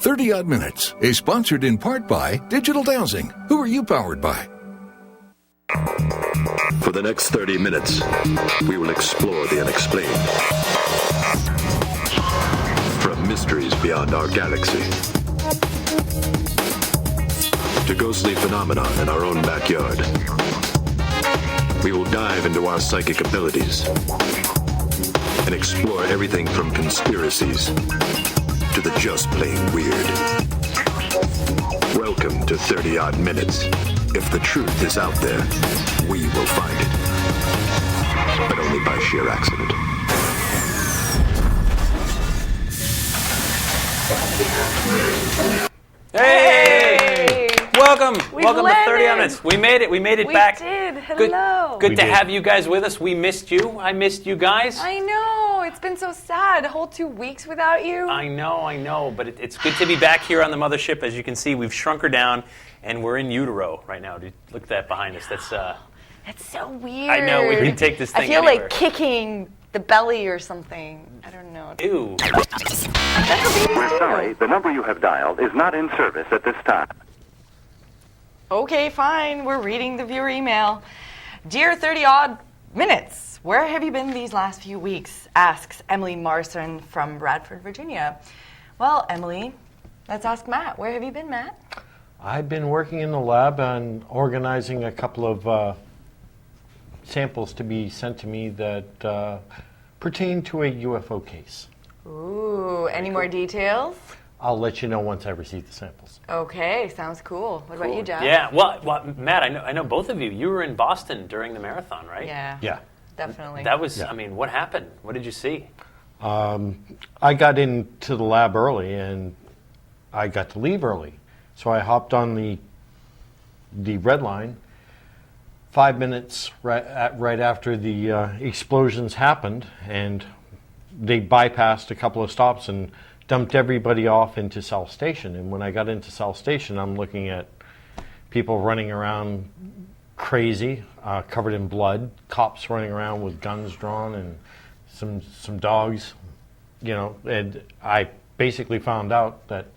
30 Odd Minutes is sponsored in part by Digital Dowsing. Who are you powered by? For the next 30 minutes, we will explore the unexplained. From mysteries beyond our galaxy to ghostly phenomena in our own backyard. We will dive into our psychic abilities and explore everything from conspiracies to the just plain weird. Welcome to 30 Odd Minutes. If the truth is out there, we will find it. But only by sheer accident. Hey! Welcome to landed. 30 Odd Minutes. We made it. We made it back. We did. Hello. Good to have you guys with us. We missed you. I missed you guys. I know. It's been so sad. A whole 2 weeks without you. I know. But it's good to be back here on the mothership. As you can see, we've shrunk her down, and we're in utero right now. Dude, look at that behind us. That's so weird. I know. We can take this thing I feel anywhere. like kicking the belly or something. I don't know. Ew. We're sorry, the number you have dialed is not in service at this time. Okay, fine. We're reading the viewer email. Dear 30 Odd Minutes, where have you been these last few weeks? Asks Emily Marson from Bradford, Virginia. Well, Emily, let's ask Matt. Where have you been, Matt? I've been working in the lab on organizing a couple of samples to be sent to me that pertain to a UFO case. Ooh, any more details? I'll let you know once I receive the samples. Okay, sounds cool. What about you, Jeff? Yeah. Well, Matt, I know both of you. You were in Boston during the marathon, right? Yeah. Definitely. That was. Yeah. I mean, what happened? What did you see? I got into the lab early and I got to leave early. So I hopped on the red line 5 minutes right after the explosions happened, and they bypassed a couple of stops and dumped everybody off into South Station. And when I got into South Station, I'm looking at people running around crazy, covered in blood, cops running around with guns drawn, and some dogs, and I basically found out that,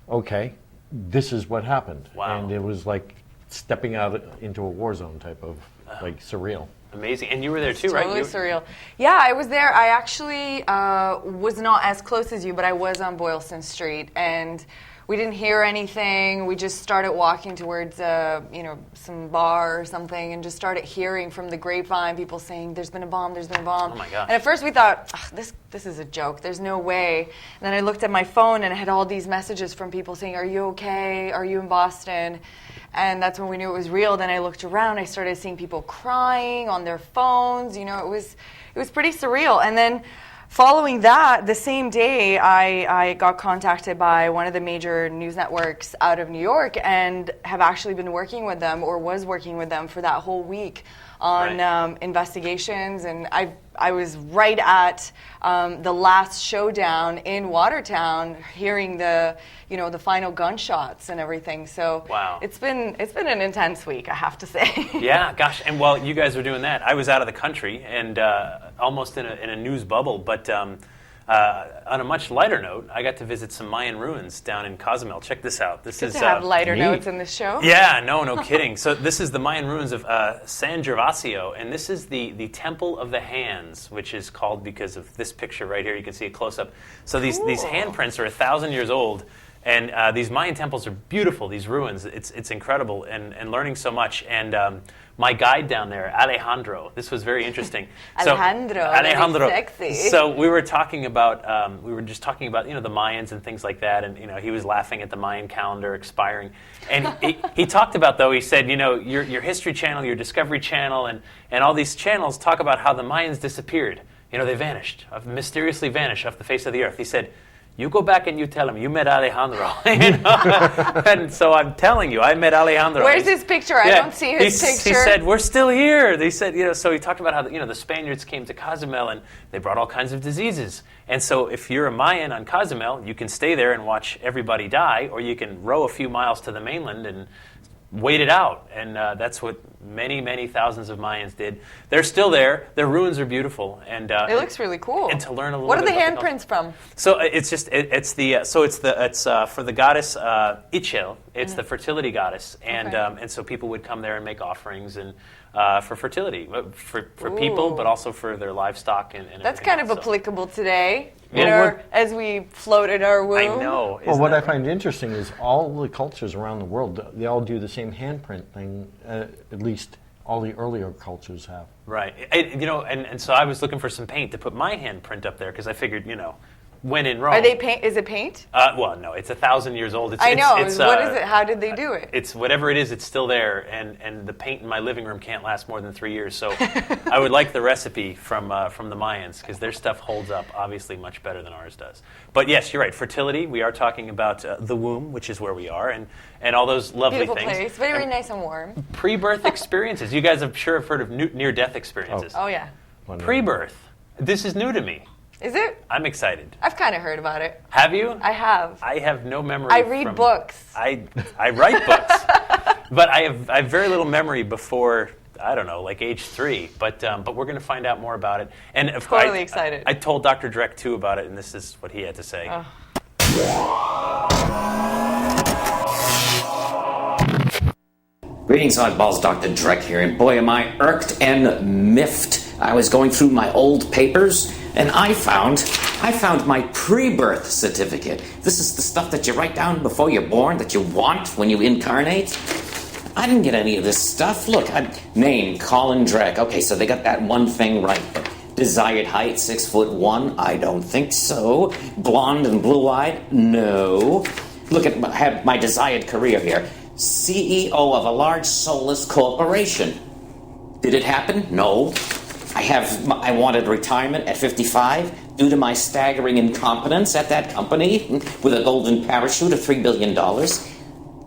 okay, this is what happened. Wow. And it was like stepping out into a war zone type of, like, surreal. Amazing. And you were there too, Totally right? surreal. Yeah, I was there. I actually was not as close as you, but I was on Boylston Street, and we didn't hear anything. We just started walking towards, some bar or something, and just started hearing from the grapevine people saying, "There's been a bomb. There's been a bomb." Oh my gosh. And at first we thought, this is a joke. There's no way. And then I looked at my phone, and I had all these messages from people saying, "Are you okay? Are you in Boston?" And that's when we knew it was real. Then I looked around. I started seeing people crying on their phones. It was pretty surreal. And then following that, the same day, I got contacted by one of the major news networks out of New York, and have actually been working with them, or was working with them, for that whole week on investigations. And I was right at the last showdown in Watertown, hearing the final gunshots and everything. So wow. It's been an intense week, I have to say. Yeah, gosh. And while you guys were doing that, I was out of the country and almost in a news bubble. But on a much lighter note, I got to visit some Mayan ruins down in Cozumel. Check this out. This Good is to have lighter neat. notes in this show. Yeah, no kidding. So this is the Mayan ruins of San Gervasio, and this is the Temple of the Hands, which is called because of this picture right here. You can see a close up. So these handprints are 1,000 years old. And these Mayan temples are beautiful, these ruins. It's incredible, and learning so much. And my guide down there, Alejandro, this was very interesting. Alejandro, sexy. So we were talking about, the Mayans and things like that. And, he was laughing at the Mayan calendar expiring. And he talked about, though, he said, your History Channel, your Discovery Channel, and all these channels talk about how the Mayans disappeared. They vanished, mysteriously vanished off the face of the earth. He said, you go back and you tell him you met Alejandro. And so I'm telling you, I met Alejandro. Where's his picture? I don't see his picture. He said, we're still here. They said, so he talked about how, the Spaniards came to Cozumel and they brought all kinds of diseases. And so if you're a Mayan on Cozumel, you can stay there and watch everybody die, or you can row a few miles to the mainland and waited out, and that's what many thousands of Mayans did. They're still there. Their ruins are beautiful, and it looks really cool. And to learn a little. What are bit the about handprints from? So it's for the goddess Ichel. It's the fertility goddess, and Okay. and so people would come there and make offerings and for fertility for people, but also for their livestock and That's everything kind of else, so. applicable today, Well, as we float in our womb. I know. Well, what I find interesting is all the cultures around the world, they all do the same handprint thing, at least all the earlier cultures have. Right. And so I was looking for some paint to put my handprint up there because I figured, when in Rome. Are they paint? Is it paint? Well, no, it's 1,000 years old. I know. What is it? How did they do it? It's whatever it is, it's still there, and the paint in my living room can't last more than 3 years. So I would like the recipe from the Mayans because their stuff holds up obviously much better than ours does. But yes, you're right. Fertility. We are talking about the womb, which is where we are, and all those lovely Beautiful things. place. Very nice and warm. Pre-birth experiences. You guys have heard of near-death experiences. Oh yeah. Pre-birth. This is new to me. Is it? I'm excited. I've kind of heard about it. Have you? I have. I have no memory. I read books. I write books, but I have very little memory before, I don't know, like age 3. But we're going to find out more about it. And of course, Totally excited. I told Dr. Dreck too about it, and this is what he had to say. Greetings, Oddballs. Dr. Dreck here, and boy, am I irked and miffed. I was going through my old papers, and I found my pre-birth certificate. This is the stuff that you write down before you're born, that you want when you incarnate. I didn't get any of this stuff. Look, name, Colin Dreck. Okay, so they got that one thing right. But desired height, 6'1". I don't think so. Blonde and blue-eyed? No. Look at I have my desired career here. CEO of a large soulless corporation. Did it happen? No. I wanted retirement at 55 due to my staggering incompetence at that company with a golden parachute of $3 billion.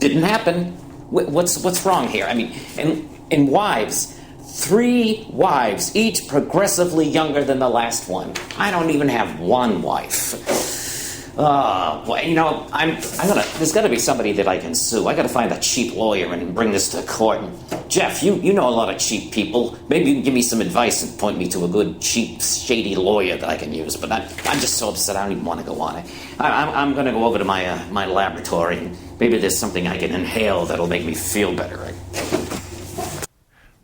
Didn't happen. What's wrong here? I mean, in wives, 3 wives, each progressively younger than the last one. I don't even have one wife. Well, there's got to be somebody that I can sue. I got to find a cheap lawyer and bring this to court. And Jeff, you know a lot of cheap people. Maybe you can give me some advice and point me to a good, cheap, shady lawyer that I can use. But I'm just so upset I don't even want to go on it. I'm going to go over to my laboratory and maybe there's something I can inhale that'll make me feel better.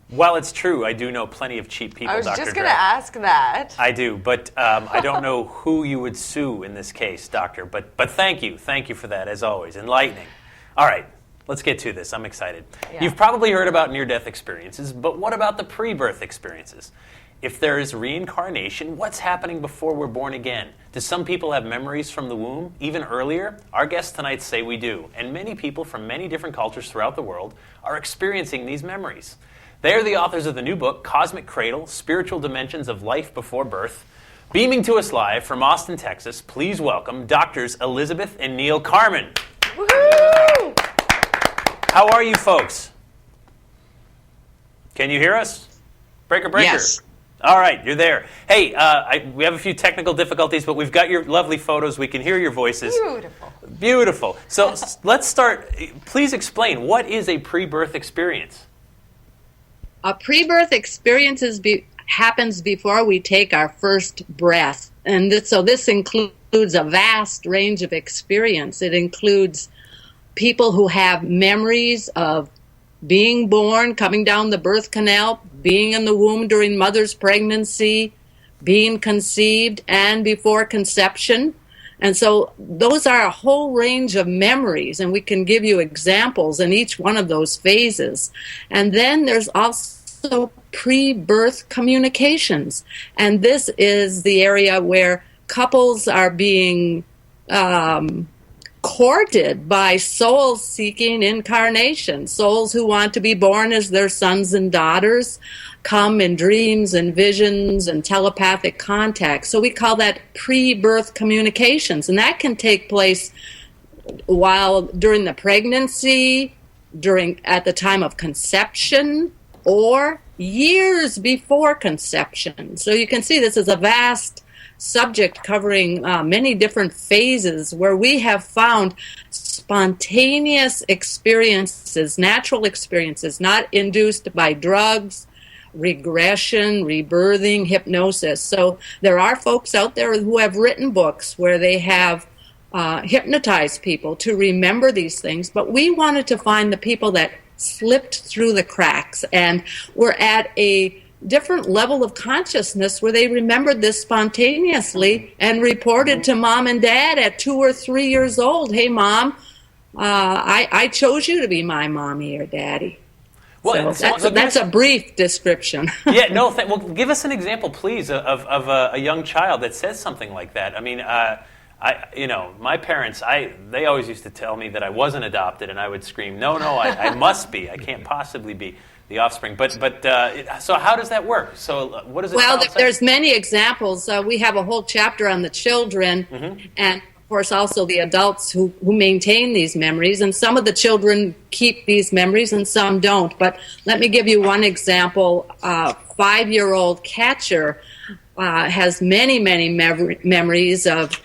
While it's true, I do know plenty of cheap people, I was Dr. just Dreck. going to ask that. I do, but I don't know who you would sue in this case, Doctor. But thank you for that, as always. Enlightening. All right, let's get to this. I'm excited. Yeah. You've probably heard about near-death experiences, but what about the pre-birth experiences? If there is reincarnation, what's happening before we're born again? Do some people have memories from the womb, even earlier? Our guests tonight say we do, and many people from many different cultures throughout the world are experiencing these memories. They are the authors of the new book, Cosmic Cradle, Spiritual Dimensions of Life Before Birth. Beaming to us live from Austin, Texas, please welcome Doctors Elizabeth and Neal Carman. Woohoo! How are you folks? Can you hear us? Breaker. Yes. All right, you're there. Hey, we have a few technical difficulties, but we've got your lovely photos. We can hear your voices. Beautiful. So let's start. Please explain, what is a pre-birth experience? A pre-birth experience happens before we take our first breath. And so this includes a vast range of experience. It includes people who have memories of being born, coming down the birth canal, being in the womb during mother's pregnancy, being conceived, and before conception. And so those are a whole range of memories, and we can give you examples in each one of those phases. And then there's also pre-birth communications. And this is the area where couples are being courted by soul-seeking incarnations. Souls who want to be born as their sons and daughters come in dreams and visions and telepathic contact. So we call that pre-birth communications. And that can take place during the pregnancy, at the time of conception, or years before conception. So you can see this is a vast subject covering many different phases where we have found spontaneous experiences, natural experiences, not induced by drugs, regression, rebirthing, hypnosis. So there are folks out there who have written books where they have hypnotized people to remember these things, but we wanted to find the people that slipped through the cracks and were at a different level of consciousness where they remembered this spontaneously and reported to mom and dad at 2 or 3 years old, hey, Mom, I chose you to be my mommy or daddy. Well, so that's a brief description. Yeah, no, well, give us an example, please, of a young child that says something like that. I mean, my parents, they always used to tell me that I wasn't adopted, and I would scream, no, I must be. I can't possibly be the offspring. But so how does that work? So what does it Well, there's many examples. We have a whole chapter on the children, and of course also the adults who maintain these memories. And some of the children keep these memories and some don't. But let me give you one example. 5-year-old Catcher has many memories of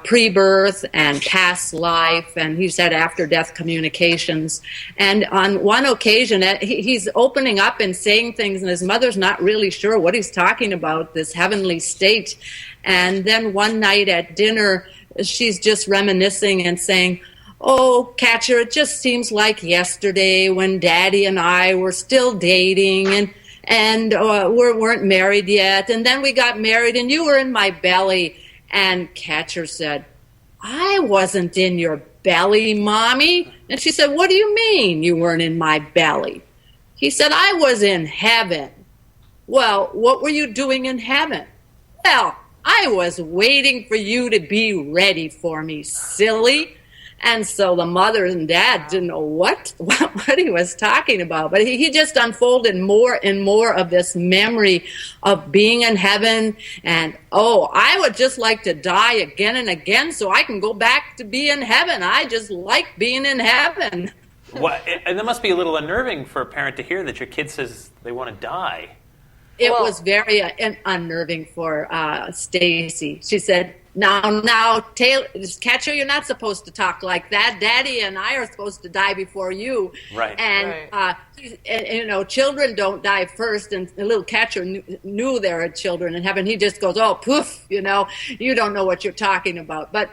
pre-birth and past life, and he's had after-death communications. And on one occasion, he's opening up and saying things, and his mother's not really sure what he's talking about, this heavenly state. And then one night at dinner, she's just reminiscing and saying, oh, Catcher, it just seems like yesterday when Daddy and I were still dating and we weren't married yet, and then we got married and you were in my belly. And Catcher said, I wasn't in your belly, Mommy. And she said, what do you mean you weren't in my belly? He said, I was in heaven. Well, what were you doing in heaven? Well, I was waiting for you to be ready for me, silly. And so the mother and dad didn't know what he was talking about. But he just unfolded more and more of this memory of being in heaven. And, I would just like to die again and again so I can go back to be in heaven. I just like being in heaven. And that must be a little unnerving for a parent to hear that your kid says they want to die. It was very unnerving for Stacy. She said, Now, Taylor, Catcher, you're not supposed to talk like that. Daddy and I are supposed to die before you. Right. And children don't die first. And the little Catcher knew there are children in heaven. He just goes, oh, poof, you don't know what you're talking about. But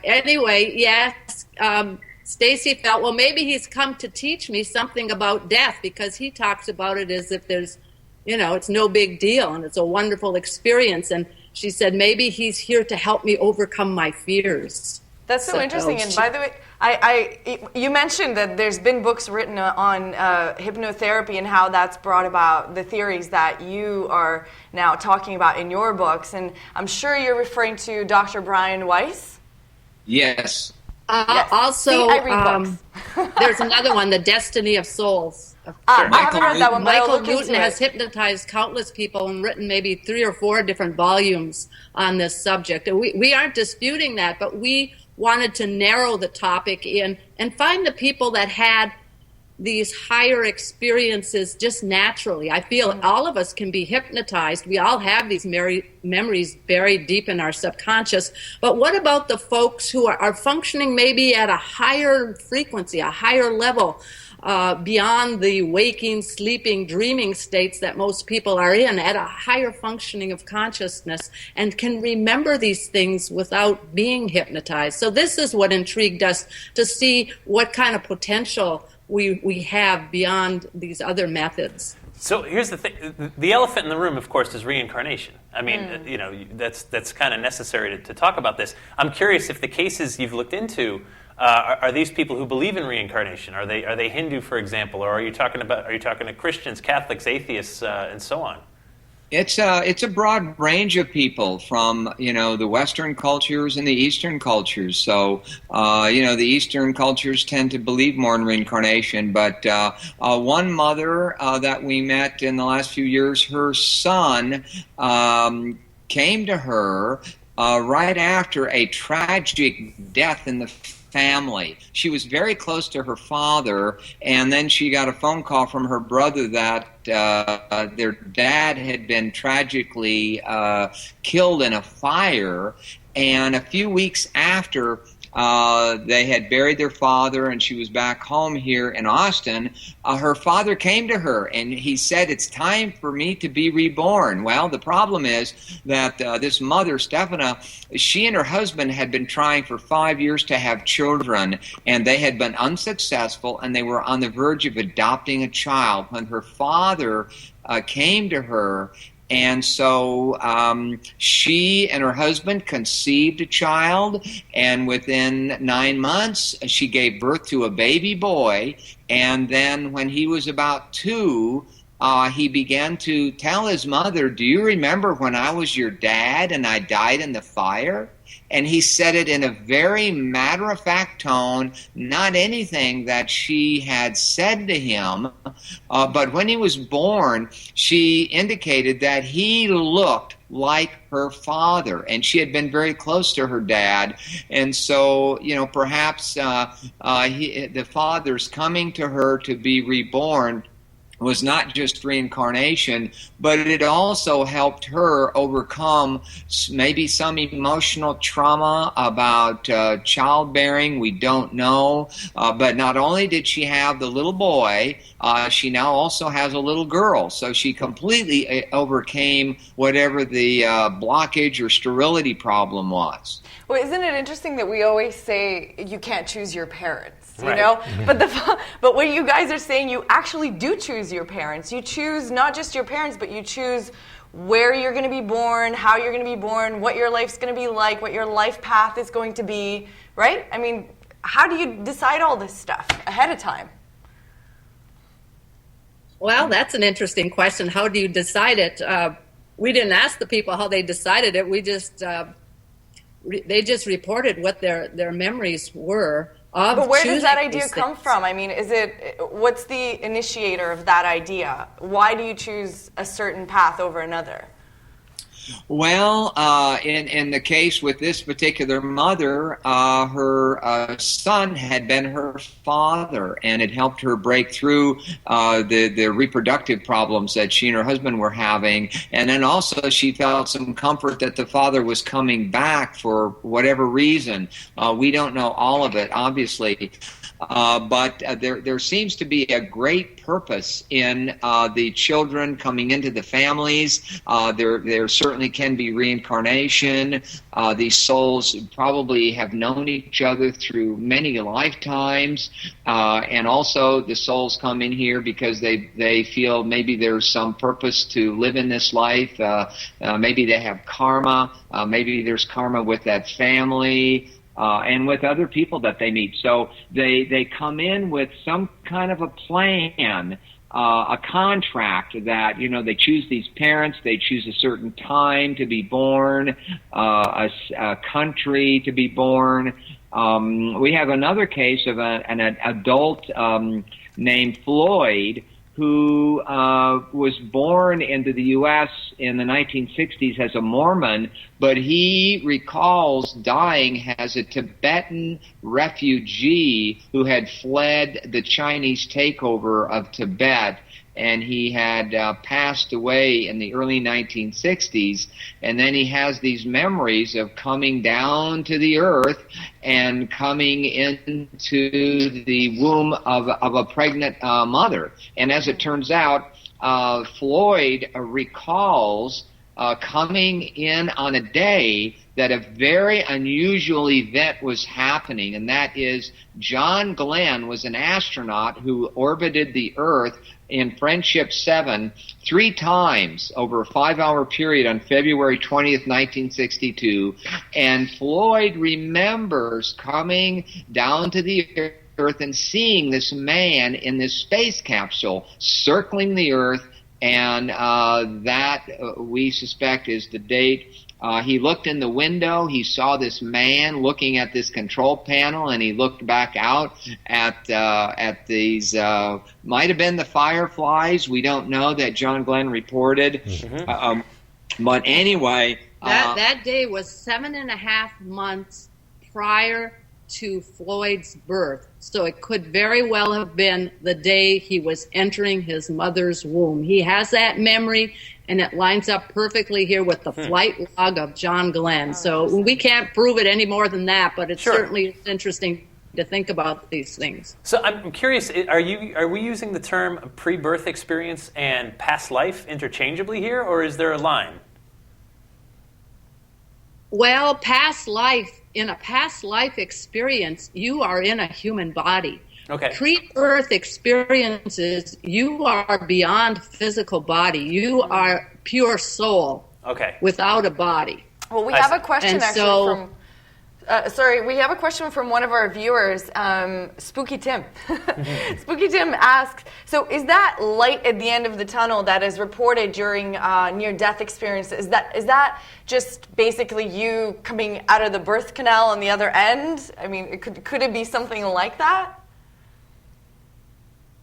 anyway, yes, Stacy felt, well, maybe he's come to teach me something about death, because he talks about it as if there's, it's no big deal and it's a wonderful experience. And she said, maybe he's here to help me overcome my fears. That's so interesting. And by the way, you mentioned that there's been books written on hypnotherapy and how that's brought about the theories that you are now talking about in your books. And I'm sure you're referring to Dr. Brian Weiss? Yes. Yes. Also, See, I read books. There's another one, The Destiny of Souls. I haven't heard that one, but I'll Michael look Newton into has it. hypnotized countless people and written maybe 3 or 4 different volumes on this subject. And we aren't disputing that, but we wanted to narrow the topic in and find the people that had these higher experiences just naturally. I feel all of us can be hypnotized. We all have these memories buried deep in our subconscious. But what about the folks who are functioning maybe at a higher frequency, a higher level, beyond the waking, sleeping, dreaming states that most people are in, at a higher functioning of consciousness, and can remember these things without being hypnotized? So this is what intrigued us, to see what kind of potential we have beyond these other methods. So here's the thing. The elephant in the room, of course, is reincarnation. I mean, that's kind of necessary to talk about this. I'm curious if the cases you've looked into, are these people who believe in reincarnation? Are they Hindu, for example, or are you talking to Christians, Catholics, atheists, and so on? It's a broad range of people from the Western cultures and the Eastern cultures. So the Eastern cultures tend to believe more in reincarnation. But one mother that we met in the last few years, her son came to her right after a tragic death in the family. She was very close to her father, and then she got a phone call from her brother that their dad had been tragically killed in a fire, and a few weeks after they had buried their father and she was back home here in Austin, her father came to her and he said, "It's time for me to be reborn." Well, the problem is that this mother, Stefana, she and her husband had been trying for 5 years to have children, and they had been unsuccessful, and they were on the verge of adopting a child when her father came to her. And so she and her husband conceived a child, and within 9 months, she gave birth to a baby boy. And then when he was about 2, he began to tell his mother, "Do you remember when I was your dad and I died in the fire?" And he said it in a very matter-of-fact tone, not anything that she had said to him. But when he was born, she indicated that he looked like her father, and she had been very close to her dad. And so, perhaps the father's coming to her to be reborn was not just reincarnation, but it also helped her overcome maybe some emotional trauma about childbearing. We don't know. But not only did she have the little boy, she now also has a little girl. So she completely overcame whatever the blockage or sterility problem was. Well, isn't it interesting that we always say you can't choose your parents? You Right. know, but what you guys are saying, you actually do choose your parents. You choose not just your parents, but you choose where you're going to be born, how you're going to be born, what your life's going to be like, what your life path is going to be, right? I mean, how do you decide all this stuff ahead of time? Well, that's an interesting question. How do you decide it? We didn't ask the people how they decided it. We just they just reported what their memories were. But where does that idea come from? I mean, what's the initiator of that idea? Why do you choose a certain path over another? Well, in the case with this particular mother, her son had been her father, and it helped her break through the reproductive problems that she and her husband were having. And then also she felt some comfort that the father was coming back for whatever reason. We don't know all of it, obviously. But there seems to be a great purpose in the children coming into the families. There certainly can be reincarnation. These souls probably have known each other through many lifetimes. And also the souls come in here because they feel maybe there's some purpose to live in this life. Maybe they have karma. Maybe there's karma with that family. And with other people that they meet. So they come in with some kind of a plan, a contract that, they choose these parents, they choose a certain time to be born, a country to be born. We have another case of an adult named Floyd, who was born into the U.S. in the 1960s as a Mormon, but he recalls dying as a Tibetan refugee who had fled the Chinese takeover of Tibet. And he had passed away in the early 1960s, and then he has these memories of coming down to the earth and coming into the womb of a pregnant mother. And as it turns out, Floyd recalls coming in on a day that a very unusual event was happening, and that is John Glenn was an astronaut who orbited the Earth in Friendship 7 3 times over a 5-hour period on February 20th, 1962, and Floyd remembers coming down to the Earth and seeing this man in this space capsule circling the Earth, and that we suspect is the date. He looked in the window, he saw this man looking at this control panel, and he looked back out at these, might have been the fireflies, we don't know, that John Glenn reported. But anyway... That day was 7.5 months prior to Floyd's birth. So it could very well have been the day he was entering his mother's womb. He has that memory, and it lines up perfectly here with the flight log of John Glenn. So we can't prove it any more than that, but it certainly is interesting to think about these things. So I'm curious, are we using the term pre-birth experience and past life interchangeably here, or is there a line? Well, past life, in a past life experience, you are in a human body. Okay. Pre-birth experiences, you are beyond physical body. You are pure soul. Okay. Without a body. Well, we have a question from... we have a question from one of our viewers, Spooky Tim. Spooky Tim asks, so is that light at the end of the tunnel that is reported during near-death experiences, is that just basically you coming out of the birth canal on the other end? I mean, could it be something like that?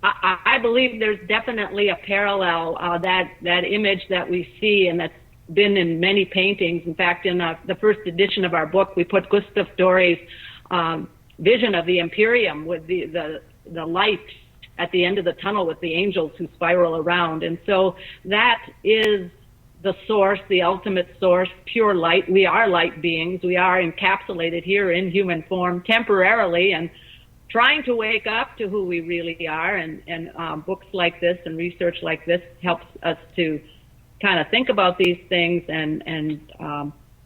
I believe there's definitely a parallel, that image that we see, and that's been in many paintings. In fact, in the first edition of our book, we put Gustav Dore's vision of the Imperium with the light at the end of the tunnel with the angels who spiral around. And so that is the source, the ultimate source, pure light. We are light beings. We are encapsulated here in human form temporarily and trying to wake up to who we really are. And books like this and research like this helps us to kind of think about these things and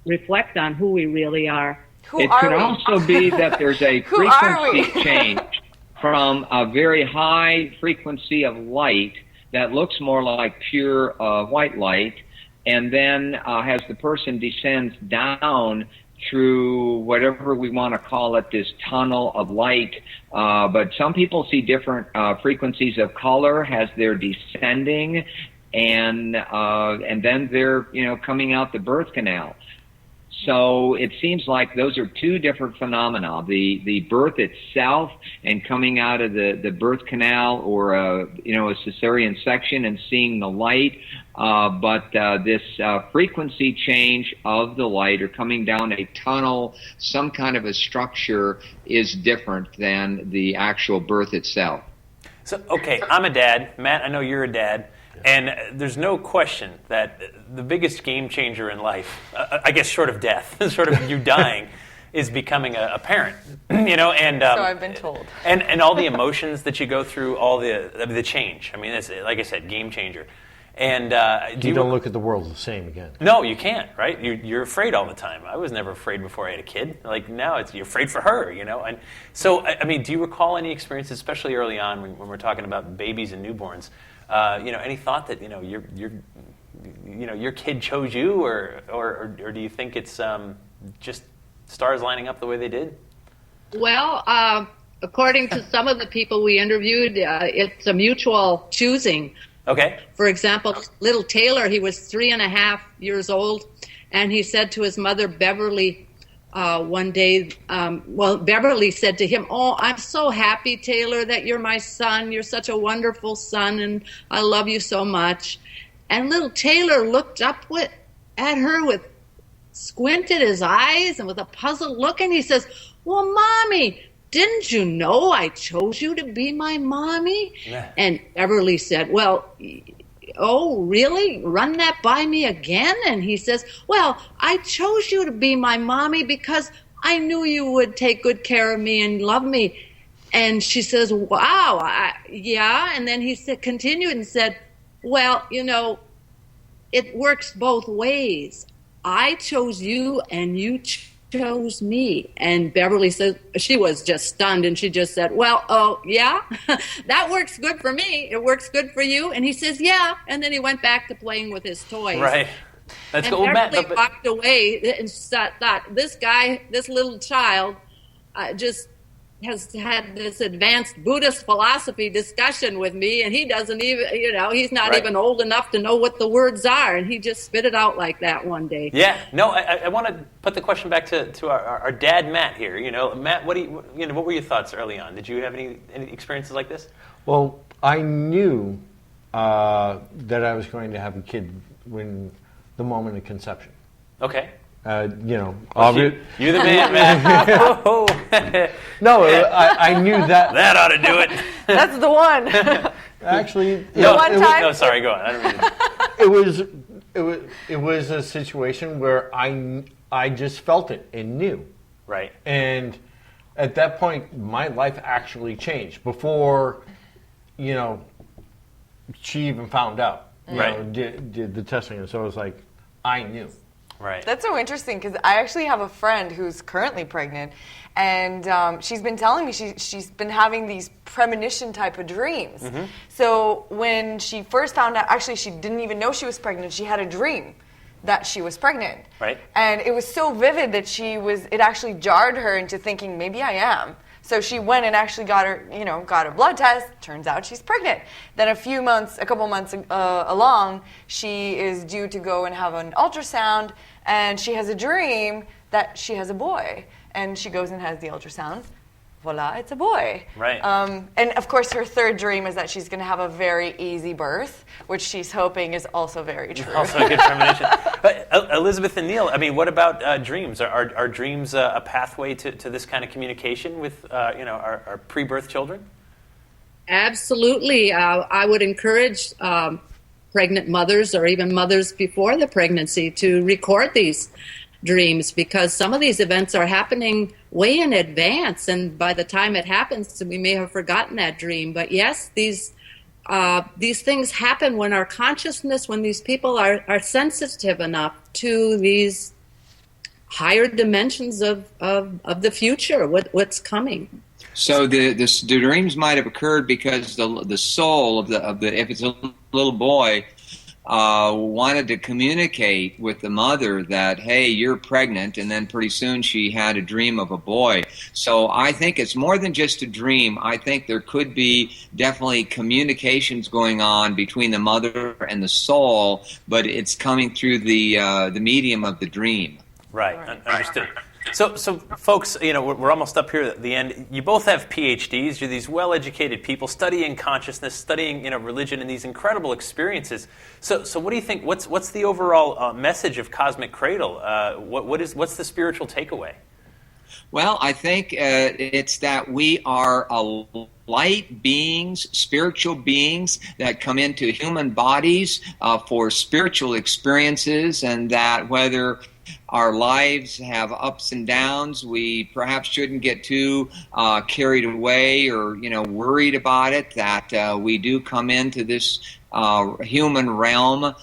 reflect on who we really are. It could also be that there's a frequency change from a very high frequency of light that looks more like pure white light, and then as the person descends down through whatever we want to call it, this tunnel of light. But some people see different frequencies of color as they're descending, and then they're coming out the birth canal. So it seems like those are two different phenomena: the birth itself and coming out of the birth canal, or a cesarean section and seeing the light. But this frequency change of the light, or coming down a tunnel, some kind of a structure, is different than the actual birth itself. So, okay, I'm a dad. Matt, I know you're a dad. And there's no question that the biggest game changer in life, I guess short of death, sort of you dying, is becoming a parent. And so I've been told. And all the emotions that you go through, all the change. I mean, it's, like I said, game changer. And you don't look at the world the same again. No, you can't, right? You're afraid all the time. I was never afraid before I had a kid. Like now, you're afraid for her, And so, I mean, do you recall any experiences, especially early on when we're talking about babies and newborns? Any thought that your kid chose you, or do you think it's just stars lining up the way they did? Well, according to some of the people we interviewed, it's a mutual choosing. Okay. For example, little Taylor, he was 3.5 years old, and he said to his mother, Beverly, one day, Beverly said to him, "Oh, I'm so happy, Taylor, that you're my son. You're such a wonderful son, and I love you so much." And little Taylor looked up at her with squinted his eyes and with a puzzled look, and he says, "Well, Mommy, didn't you know I chose you to be my mommy?" Yeah. And Beverly said, "Well, oh, really? Run that by me again?" And he says, "Well, I chose you to be my mommy because I knew you would take good care of me and love me." And she says, "Wow, yeah." And then he continued and said, "Well, it works both ways. I chose you and you chose me." And Beverly says, she was just stunned, and she just said, "Well, oh, yeah, that works good for me. It works good for you." And he says, "Yeah." And then he went back to playing with his toys. Right. That's and cool. Beverly walked away and thought, this guy, this little child, just has had this advanced Buddhist philosophy discussion with me, and he doesn't even, he's not even old enough to know what the words are, and he just spit it out like that one day. Yeah, no, I want to put the question back to our dad, Matt, here. Matt, what were your thoughts early on? Did you have any experiences like this? Well, I knew that I was going to have a kid when the moment of conception. Okay. You're the man, man. No, I knew that. That ought to do it. That's the one. Actually, No, sorry, go on. I don't mean it was a situation where I just felt it and knew. Right. And at that point, my life actually changed before, she even found out. Did the testing, and so it was like, I knew. Right. That's so interesting because I actually have a friend who's currently pregnant, and she's been telling me she's been having these premonition type of dreams. Mm-hmm. So when she first found out, actually she didn't even know she was pregnant. She had a dream that she was pregnant. Right. And it was so vivid that it actually jarred her into thinking, maybe I am. So she went and actually got a blood test. Turns out she's pregnant. Then a couple months along, she is due to go and have an ultrasound, and she has a dream that she has a boy. And she goes and has the ultrasound. Voila, it's a boy. Right. And of course, her third dream is that she's going to have a very easy birth, which she's hoping is also very true. Also a good premonition. But Elizabeth and Neal, I mean, what about dreams? Are dreams a pathway to this kind of communication with our pre-birth children? Absolutely. I would encourage pregnant mothers or even mothers before the pregnancy to record these dreams, because some of these events are happening way in advance, and by the time it happens, we may have forgotten that dream. But yes, these things happen when our consciousness, when these people are sensitive enough to these higher dimensions of the future, what's coming. So the dreams might have occurred because the soul of the if it's a little boy, wanted to communicate with the mother that, hey, you're pregnant, and then pretty soon she had a dream of a boy. So I think it's more than just a dream. I think there could be definitely communications going on between the mother and the soul, but it's coming through the medium of the dream. Right. Understood. So folks, we're almost up here at the end. You both have Ph.D s. You're these well-educated people studying consciousness, studying religion, and these incredible experiences. So what do you think? What's the overall message of Cosmic Cradle? What's the spiritual takeaway? Well, I think it's that we are light beings, spiritual beings that come into human bodies for spiritual experiences, and that whether our lives have ups and downs, we perhaps shouldn't get too carried away or worried about it, that we do come into this human realm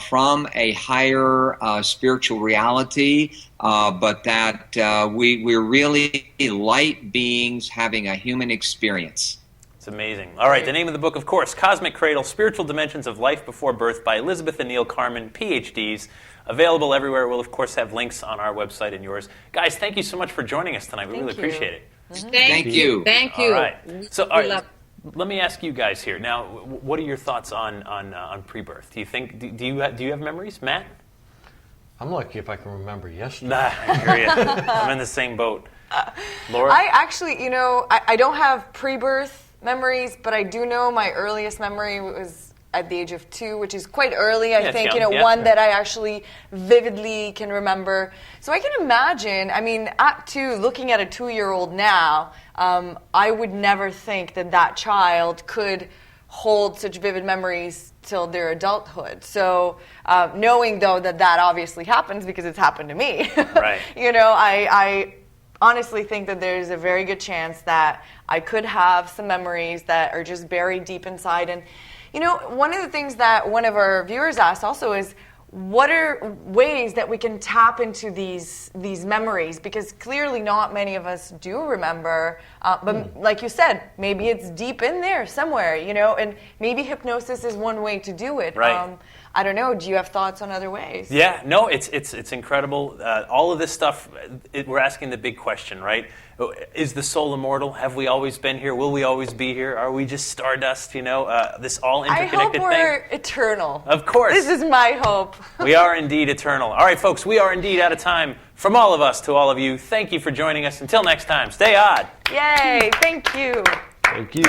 from a higher spiritual reality, but that we're really light beings having a human experience. It's amazing. All right, the name of the book, of course, Cosmic Cradle, Spiritual Dimensions of Life Before Birth by Elizabeth and Neal Carman, Ph.D s. Available everywhere. We'll, of course, have links on our website and yours. Guys, thank you so much for joining us tonight. We really appreciate it. Mm-hmm. Thank you. Thank you. All right. So, all right, let me ask you guys here. Now, what are your thoughts on pre-birth? Do you think, do you have memories, Matt? I'm lucky if I can remember yesterday. Nah, I hear you. I'm in the same boat. Laura? I actually, I don't have pre-birth memories, but I do know my earliest memory was at the age of 2, which is quite early, I think, one that I actually vividly can remember. So I can imagine, at 2, looking at a 2-year-old now, I would never think that child could hold such vivid memories till their adulthood. So knowing, though, that obviously happens because it's happened to me, right. I honestly think that there's a very good chance that I could have some memories that are just buried deep inside. And one of the things that one of our viewers asked also is, what are ways that we can tap into these memories? Because clearly not many of us do remember. But like you said, maybe it's deep in there somewhere, and maybe hypnosis is one way to do it. Right. I don't know. Do you have thoughts on other ways? Yeah, no, it's incredible. All of this stuff, we're asking the big question, right? Is the soul immortal? Have we always been here? Will we always be here? Are we just stardust? This all interconnected thing. I hope we're eternal. Of course. This is my hope. We are indeed eternal. All right, folks, we are indeed out of time. From all of us to all of you, thank you for joining us. Until next time, stay odd. Yay, thank you. Thank you.